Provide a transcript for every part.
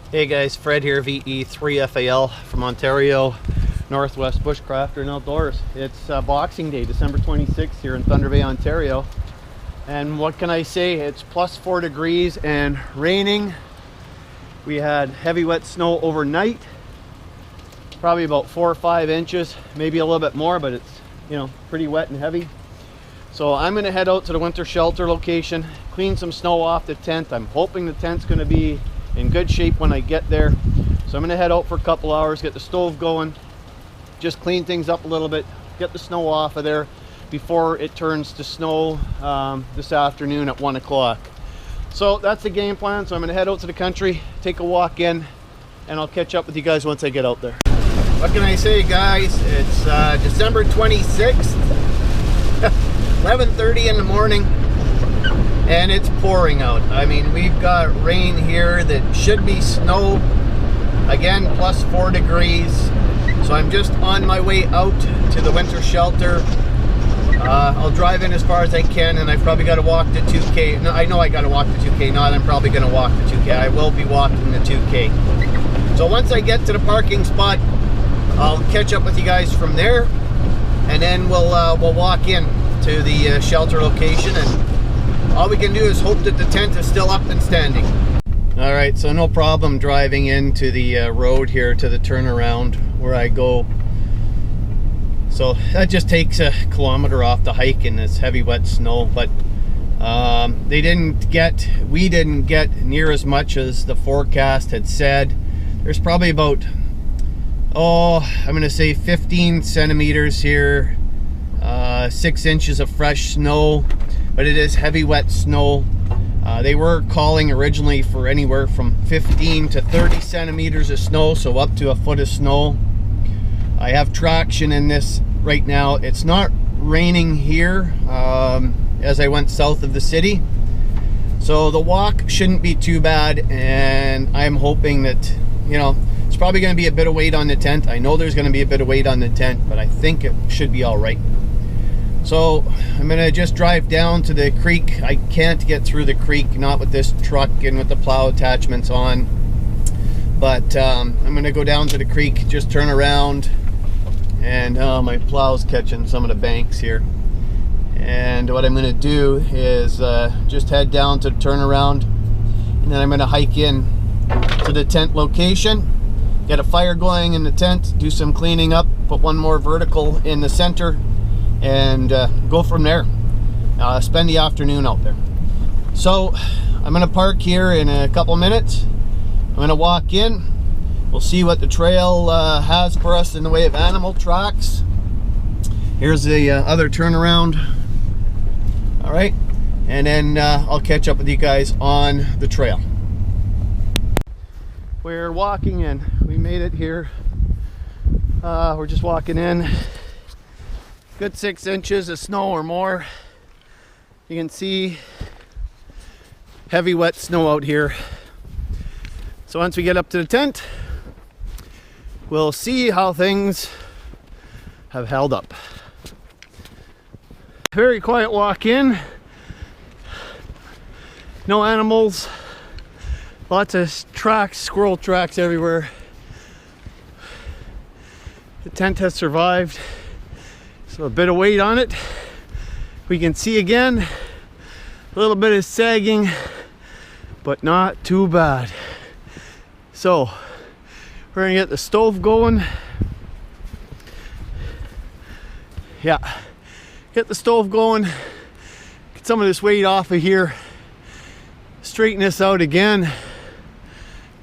Hey guys, Fred here, VE3FAL from Ontario, Northwest Bushcrafter and Outdoors. It's Boxing Day, December 26th here in Thunder Bay, Ontario. And what can I say? It's plus 4 degrees and raining. We had heavy wet snow overnight, probably about 4 or 5 inches, maybe a little bit more, but it's, pretty wet and heavy. So I'm gonna head out to the winter shelter location, clean some snow off the tent. I'm hoping the tent's gonna be in good shape when I get there. So I'm gonna head out for a couple hours, get the stove going, just clean things up a little bit, get the snow off of there before it turns to snow this afternoon at 1 o'clock. So that's the game plan. So I'm gonna head out to the country, take a walk in, and I'll catch up with you guys once I get out there. What can I say, guys? It's December 26th, 11:30 in the morning. And it's pouring out. I mean, we've got rain here that should be snow. Again, plus 4 degrees. So I'm just on my way out to the winter shelter. I'll drive in as far as I can, and I've probably got to walk the 2K. No, I know I got to walk the 2K. Not I'm probably going to walk the 2K. I will be walking the 2K. So once I get to the parking spot, I'll catch up with you guys from there, and then we'll walk in to the shelter location, and all we can do is hope that the tent is still up and standing. All right, so no problem driving into the road here to the turnaround where I go. So that just takes a kilometer off the hike in this heavy wet snow, but we didn't get near as much as the forecast had said. There's probably about, I'm gonna say 15 centimeters here, 6 inches of fresh snow. But it is heavy wet snow. They were calling originally for anywhere from 15 to 30 centimeters of snow, so up to a foot of snow. I have traction in this right now. It's not raining here as I went south of the city. So the walk shouldn't be too bad, and I'm hoping that, it's probably gonna be a bit of weight on the tent. I know there's gonna be a bit of weight on the tent, but I think it should be all right. So I'm gonna just drive down to the creek. I can't get through the creek, not with this truck and with the plow attachments on. But I'm gonna go down to the creek, just turn around, and my plow's catching some of the banks here. And what I'm gonna do is just head down to the turnaround, and then I'm gonna hike in to the tent location, get a fire going in the tent, do some cleaning up, put one more vertical in the center, and go from there. Spend the afternoon out there. So I'm gonna park here in a couple minutes. I'm gonna walk in. We'll see what the trail has for us in the way of animal tracks. Here's the other turnaround. All right, and then I'll catch up with you guys on the trail. We're walking in. We made it here. We're just walking in. Good 6 inches of snow or more. You can see heavy wet snow out here. So once we get up to the tent, we'll see how things have held up. Very quiet walk in. No animals. Lots of tracks, squirrel tracks everywhere. The tent has survived. So a bit of weight on it. We can see again a little bit of sagging, but not too bad. So we're gonna get the stove going. Yeah, get the stove going, get some of this weight off of here, straighten this out again,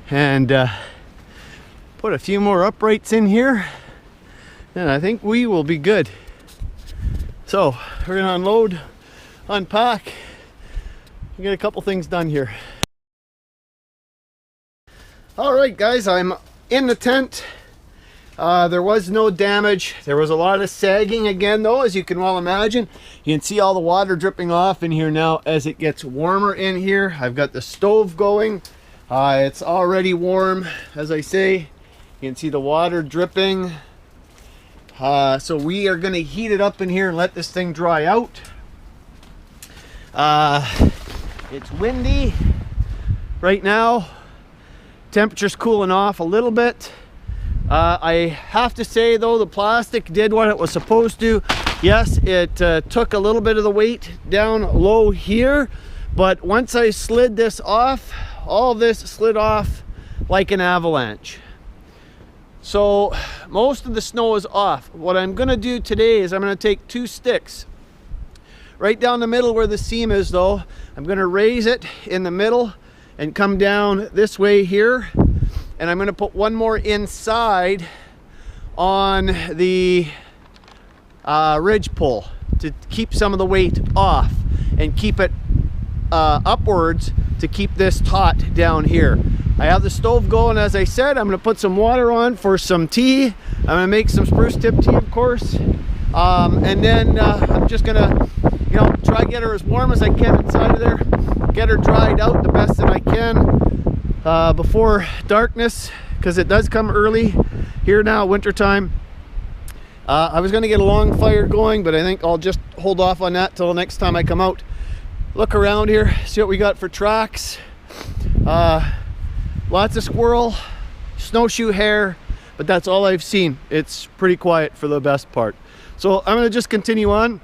and put a few more uprights in here, and I think we will be good. So we're gonna unload, unpack, and get a couple things done here. All right, guys, I'm in the tent. There was no damage. There was a lot of sagging again, though, as you can well imagine. You can see all the water dripping off in here now as it gets warmer in here. I've got the stove going. It's already warm, as I say. You can see the water dripping. So we are going to heat it up in here and let this thing dry out. It's windy right now. Temperature's cooling off a little bit. I have to say though, the plastic did what it was supposed to. Yes, it took a little bit of the weight down low here, but once I slid this off, all of this slid off like an avalanche. So most of the snow is off. What I'm gonna do today is I'm gonna take 2 sticks right down the middle where the seam is though. I'm gonna raise it in the middle and come down this way here. And I'm gonna put one more inside on the ridge pole to keep some of the weight off and keep it upwards to keep this taut down here. I have the stove going, as I said. I'm gonna put some water on for some tea. I'm gonna make some spruce tip tea, of course. And then I'm just gonna, you know, try to get her as warm as I can inside of there. Get her dried out the best that I can before darkness, because it does come early here now, winter time. I was gonna get a long fire going, but I think I'll just hold off on that till the next time I come out. Look around here, see what we got for tracks. Lots of squirrel, snowshoe hare, but that's all I've seen. It's pretty quiet for the best part. So I'm gonna just continue on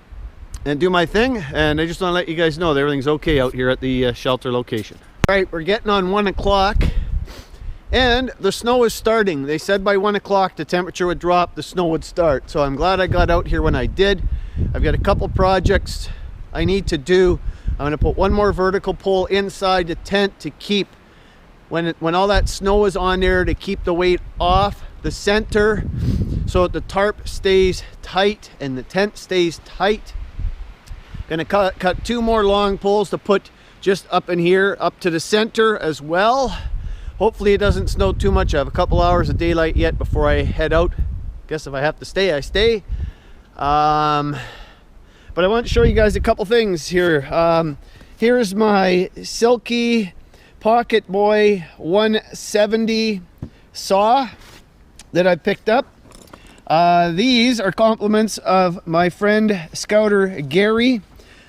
and do my thing, and I just want to let you guys know that everything's okay out here at the shelter location. All right, we're getting on 1 o'clock and the snow is starting. They said by 1 o'clock the temperature would drop, the snow would start. So I'm glad I got out here when I did. I've got a couple projects I need to do. I'm gonna put one more vertical pole inside the tent to keep, when all that snow is on there, to keep the weight off the center so that the tarp stays tight and the tent stays tight. Gonna cut 2 more long poles to put just up in here, up to the center as well. Hopefully it doesn't snow too much. I have a couple hours of daylight yet before I head out. Guess if I have to stay, I stay. But I want to show you guys a couple things here. Here's my Silky Pocket Boy 170 saw that I picked up. These are compliments of my friend Scouter Gary,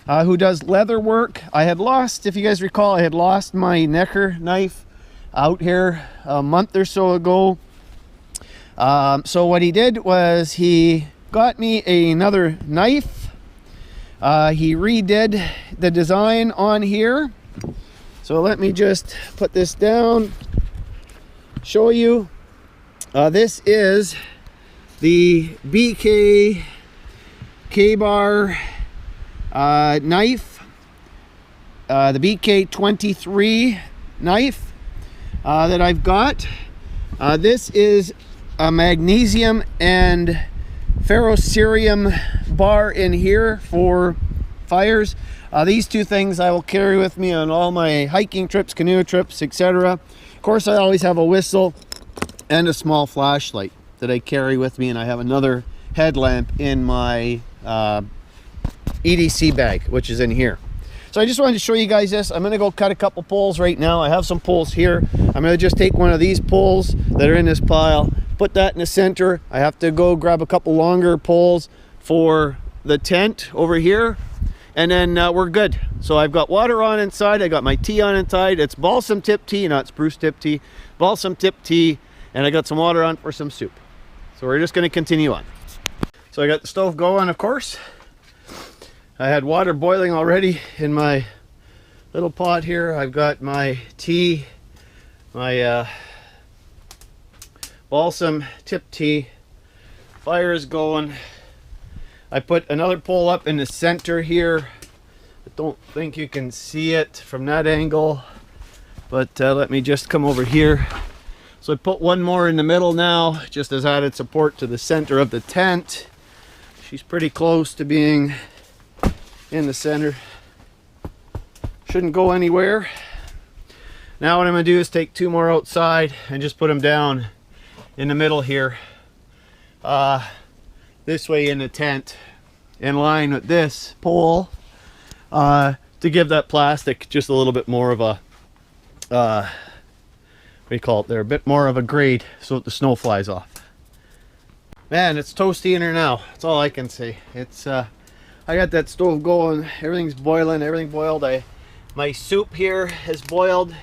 who does leather work. I had lost, if you guys recall, I had lost my Necker knife out here a month or so ago. So what he did was he got me another knife. He redid the design on here. So let me just put this down, show you. This is the BK K-Bar knife, the BK23 knife that I've got. This is a magnesium and ferrocerium bar in here for fires. These 2 things I will carry with me on all my hiking trips, canoe trips, etc. Of course, I always have a whistle and a small flashlight that I carry with me, and I have another headlamp in my EDC bag, which is in here. So I just wanted to show you guys this. I'm gonna go cut a couple poles right now. I have some poles here. I'm gonna just take one of these poles that are in this pile, put that in the center. I have to go grab a couple longer poles for the tent over here, and then we're good. So I've got water on inside, I got my tea on inside. It's balsam tip tea, not spruce tip tea, balsam tip tea, and I got some water on for some soup. So we're just gonna continue on. So I got the stove going, of course. I had water boiling already in my little pot here. I've got my tea, my balsam tip tea. Fire is going. I put another pole up in the center here. I don't think you can see it from that angle, but let me just come over here. So I put one more in the middle now, just as added support to the center of the tent. She's pretty close to being in the center. Shouldn't go anywhere. Now what I'm gonna do is take 2 more outside and just put them down in the middle here. This way in the tent, in line with this pole, to give that plastic just a little bit more of a, what do you call it there, a bit more of a grade so that the snow flies off. Man, it's toasty in here now. That's all I can say. It's I got that stove going, everything's boiling, everything boiled. My soup here is boiled.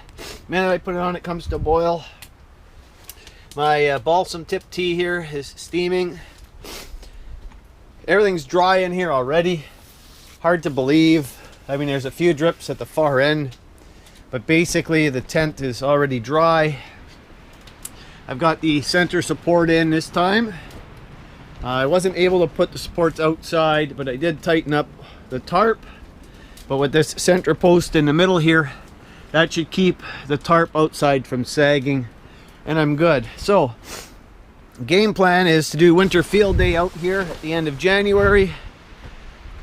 Man, I put it on, it comes to boil. My balsam tip tea here is steaming. Everything's dry in here already. Hard to believe. I mean, there's a few drips at the far end, but basically the tent is already dry. I've got the center support in this time. I wasn't able to put the supports outside, but I did tighten up the tarp. But with this center post in the middle here, that should keep the tarp outside from sagging, and I'm good. So, game plan is to do winter field day out here at the end of January.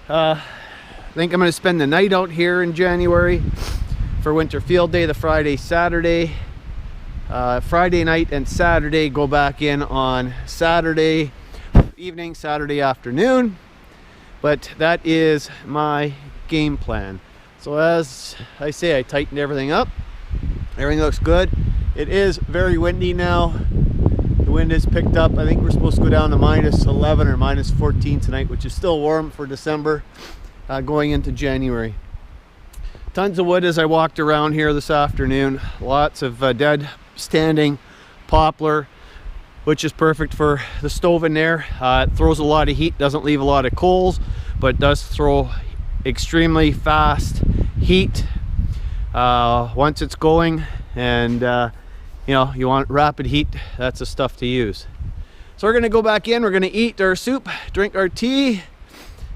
I think I'm going to spend the night out here in January for winter field day, the Friday, Saturday. Friday night and Saturday, go back in on Saturday evening, Saturday afternoon. But that is my game plan. So as I say, I tightened everything up. Everything looks good. It is very windy now. The wind has picked up. I think we're supposed to go down to -11 or -14 tonight, which is still warm for December, going into January. Tons of wood as I walked around here this afternoon. Lots of dead standing poplar, which is perfect for the stove in there. It throws a lot of heat, doesn't leave a lot of coals, but does throw extremely fast heat once it's going. And you know, you want rapid heat, that's the stuff to use. So we're gonna go back in, we're gonna eat our soup, drink our tea,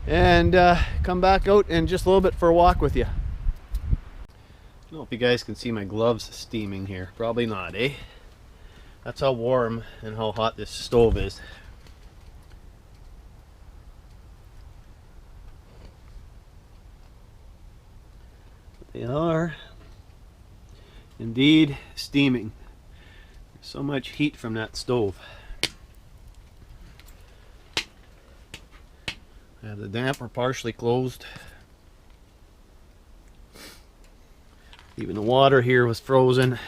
and come back out in just a little bit for a walk with you. I don't know if you guys can see my gloves steaming here. Probably not, eh? That's how warm and how hot this stove is. They are indeed steaming. There's so much heat from that stove. I have the damper partially closed. Even the water here was frozen.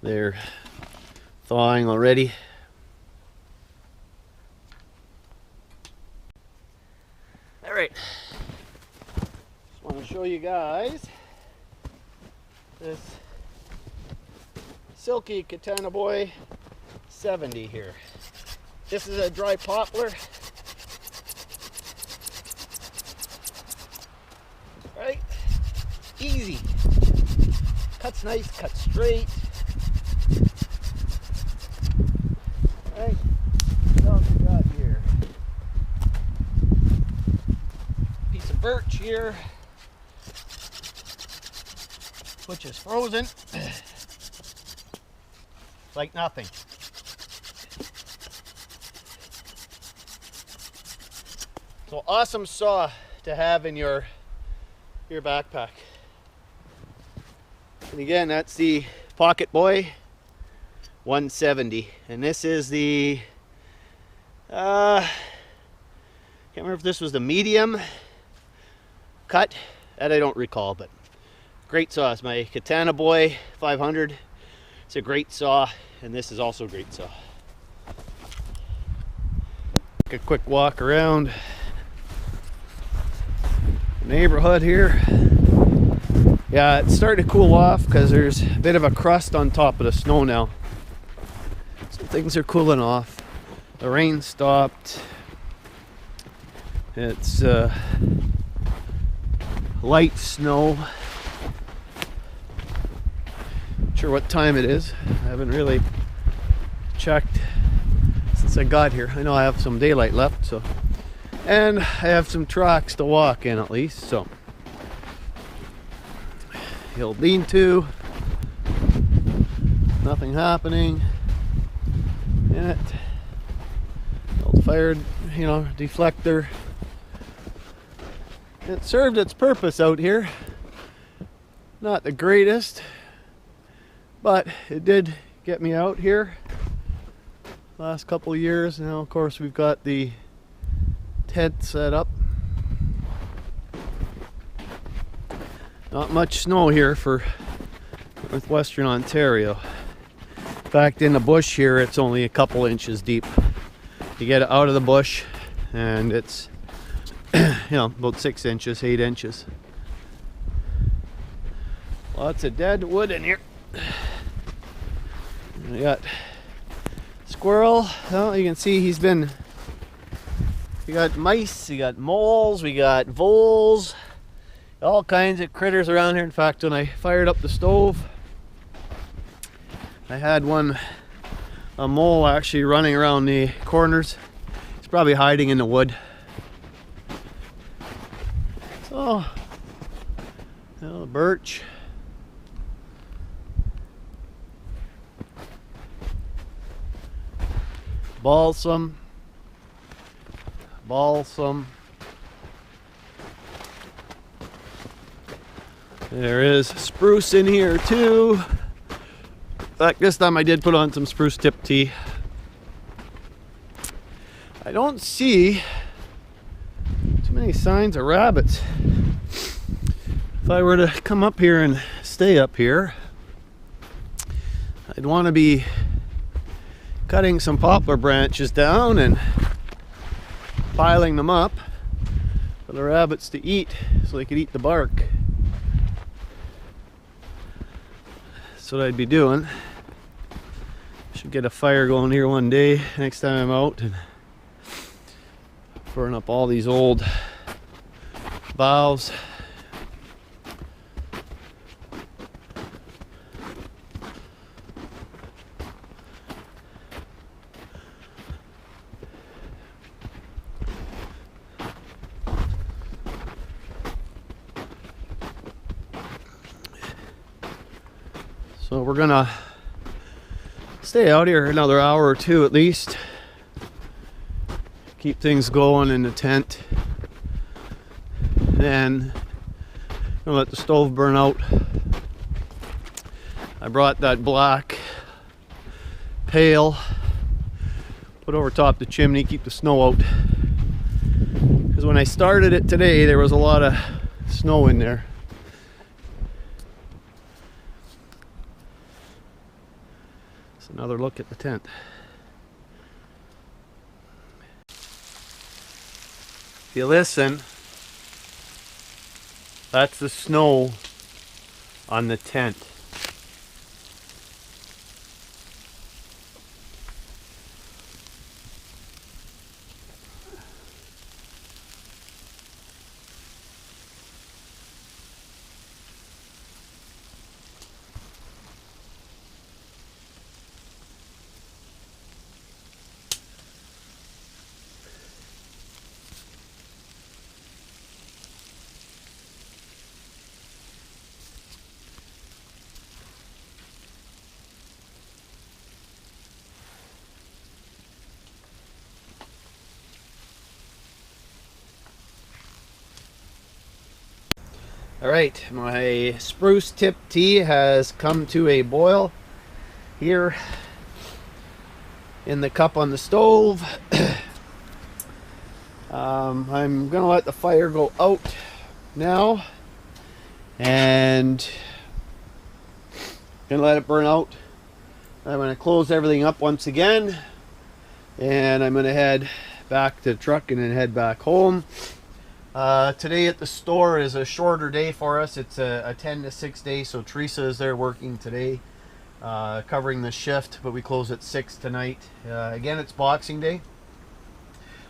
They're thawing already. All right. Just want to show you guys this Silky Katana Boy 70 here. This is a dry poplar. Right? Easy. Cuts nice, cuts straight. Right? What else we got here? Piece of birch here, which is frozen. Like nothing. So awesome saw to have in your backpack. And again, that's the Pocket Boy 170, and this is the can't remember if this was the medium cut, that I don't recall, but great saw. It's my Katana Boy 500. It's a great saw, and this is also a great saw. Take a quick walk around the neighborhood here. Yeah, it's starting to cool off because there's a bit of a crust on top of the snow now. So things are cooling off. The rain stopped. It's light snow. Not sure what time it is. I haven't really checked since I got here. I know I have some daylight left, so, and I have some tracks to walk in at least, so. He'll lean to, nothing happening in it. Old fired, you know, deflector. It served its purpose out here. Not the greatest, but it did get me out here last couple of years. Now of course we've got the tent set up. Not much snow here for northwestern Ontario. In fact, in the bush here, it's only a couple inches deep. You get it out of the bush, and it's you know, about 6 inches, 8 inches. Lots of dead wood in here. We got squirrel. Well, you can see we got mice, we got moles, we got voles, all kinds of critters around here. In fact, when I fired up the stove, I had a mole actually running around the corners. He's probably hiding in the wood. So, the birch. Balsam. There is spruce in here too. In fact, this time I did put on some spruce tip tea. I don't see too many signs of rabbits. If I were to come up here and stay up here, I'd want to be cutting some poplar branches down and piling them up for the rabbits to eat so they could eat the bark. That's what I'd be doing. Should get a fire going here one day next time I'm out and burn up all these old boughs. So we're gonna stay out here another hour or two at least. Keep things going in the tent. Then I'm gonna let the stove burn out. I brought that black pail, put over top the chimney, keep the snow out. Because when I started it today, there was a lot of snow in there. Another look at the tent. If you listen, that's the snow on the tent. All right, my spruce tip tea has come to a boil here in the cup on the stove. I'm gonna let the fire go out now and gonna let it burn out. I'm gonna close everything up once again and I'm gonna head back to the truck and then head back home. Today at the store is a shorter day for us. It's a 10 to 6 day, so Teresa is there working today, covering the shift, but we close at 6 tonight. Again, it's Boxing Day.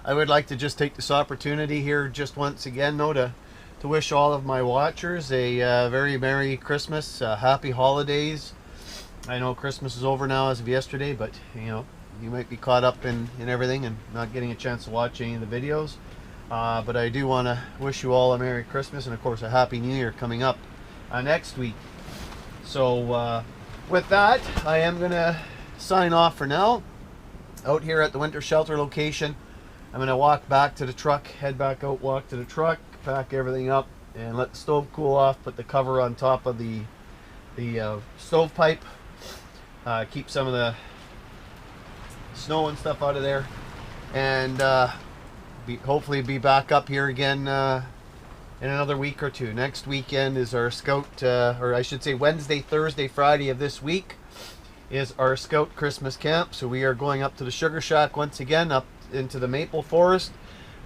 I would like to just take this opportunity here just once again though to wish all of my watchers a very Merry Christmas, Happy Holidays. I know Christmas is over now as of yesterday, but you know, you might be caught up in everything and not getting a chance to watch any of the videos. But I do want to wish you all a Merry Christmas and of course a Happy New Year coming up next week. So with that, I am going to sign off for now. Out here at the winter shelter location, I'm going to walk back to the truck, head back out, walk to the truck, pack everything up and let the stove cool off, put the cover on top of the stove pipe, keep some of the snow and stuff out of there, and hopefully be back up here again in another week or two. Next weekend is our Scout, or I should say Wednesday, Thursday, Friday of this week is our Scout Christmas camp. So we are going up to the Sugar Shack once again, up into the maple forest,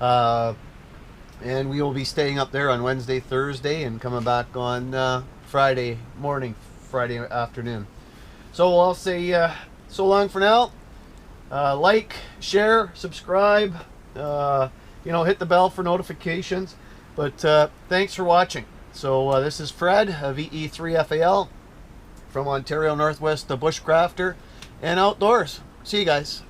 and we will be staying up there on Wednesday, Thursday, and coming back on Friday morning, Friday afternoon. So I'll say so long for now. Like, share, subscribe, you know, hit the bell for notifications. But thanks for watching. So this is Fred of VE3FAL from Ontario Northwest, the Bushcrafter and Outdoors. See you guys.